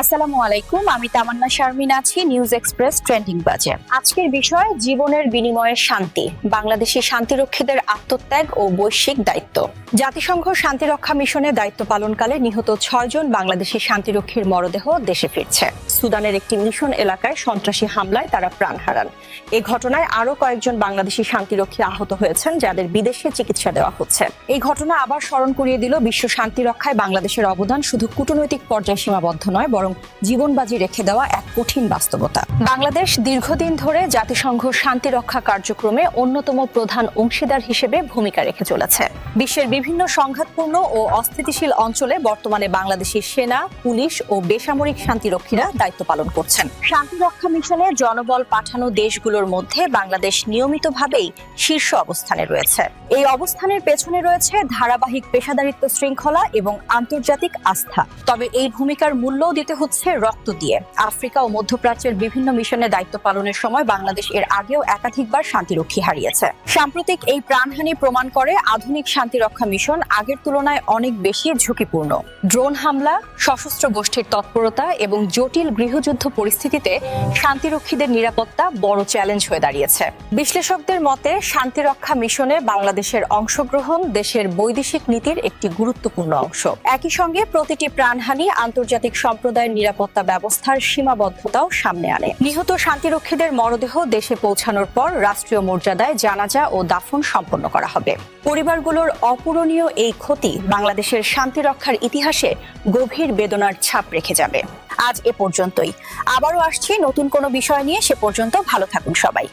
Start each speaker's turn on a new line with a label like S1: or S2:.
S1: আসসালামু আলাইকুম, আমি তামান্না শারমিন আছি নিউজ এক্সপ্রেস ট্রেন্ডিং বাজে। আজকের বিষয় জীবনের বিনিময়ে শান্তি, বাংলাদেশি শান্তিরক্ষীদের আত্মত্যাগ ও বৈশ্বিক দায়িত্ব। জাতিসংঘ শান্তিরক্ষা মিশনে দায়িত্ব পালনকালে নিহত 6 জন বাংলাদেশি শান্তিরক্ষীর মরদেহ দেশে ফিরছে। সুদানের একটি মিশন এলাকায় সন্ত্রাসী হামলায় তারা প্রাণ হারান। এই ঘটনায় আরো কয়েকজন বাংলাদেশি শান্তিরক্ষী আহত হয়েছেন, যাদের বিদেশে চিকিৎসা দেওয়া হচ্ছে। এই ঘটনা আবার স্মরণ করিয়ে দিল বিশ্ব শান্তি রক্ষায় বাংলাদেশের অবদান শুধু কূটনৈতিক পর্যায়ে সীমাবদ্ধ নয়, বরং জীবনবাজি রেখে দেওয়া এক কঠিন বাস্তবতা। বাংলাদেশ দীর্ঘদিন ধরে জাতিসংঘ শান্তি রক্ষা কার্যক্রমে অন্যতম প্রধান অংশীদার হিসেবে ভূমিকা রেখে চলেছে। বিশ্বের বিভিন্ন সংঘাতপূর্ণ ও অস্থিতিশীল অঞ্চলে বর্তমানে বাংলাদেশের সেনা, পুলিশ ও বেসামরিক শান্তিরক্ষীরা দায়িত্ব পালন করছেন। শান্তি রক্ষা মিশনে জনবল পাঠানো দেশগুলোর মধ্যে বাংলাদেশ নিয়মিতভাবেই শীর্ষ অবস্থানে রয়েছে। এই অবস্থানের পেছনে রয়েছে ধারাবাহিক পেশাদারিত্ব, শৃঙ্খলা এবং আন্তর্জাতিক আস্থা। তবে এই ভূমিকার মূল্যও দিতে হচ্ছে রক্ত দিয়ে। আফ্রিকা ও মধ্যপ্রাচ্যের বিভিন্ন মিশনে দায়িত্ব পালনের সময় বাংলাদেশ এর আগেও একাধিকবার শান্তিরক্ষী হারিয়েছে। সাম্প্রতিক এই প্রাণহানি প্রমাণ করে আধুনিক শান্তিরক্ষা মিশন আগের তুলনায় অনেক বেশি ঝুঁকিপূর্ণ। ড্রোন হামলা, সশস্ত্র গোষ্ঠীর তৎপরতা এবং জটিল গৃহযুদ্ধ পরিস্থিতিতে শান্তিরক্ষীদের নিরাপত্তা বড় চ্যালেঞ্জ হয়ে দাঁড়িয়েছে। বিশ্লেষকদের মতে শান্তিরক্ষা মিশনে বাংলাদেশের অংশগ্রহণ দেশের বৈদেশিক নীতির একটি গুরুত্বপূর্ণ অংশ। একই সঙ্গে প্রতিটি প্রাণহানি আন্তর্জাতিক সম্প্রদায়ের নিরাপত্তা ব্যবস্থার সীমাবদ্ধতাও সামনে আনে। নিহত শান্তিরক্ষীদের মরদেহ দেশে পৌঁছানোর পর রাষ্ট্রীয় মর্যাদায় জানাজা ও দাফন সম্পন্ন করা হবে। পরিবারগুলোর অপূরণীয় এই ক্ষতি বাংলাদেশের শান্তিরক্ষার ইতিহাসে গভীর বেদনার ছাপ রেখে যাবে। আজ এ পর্যন্তই। আবারও আসছি নতুন কোনো বিষয় নিয়ে। সে পর্যন্ত ভালো থাকুন সবাই।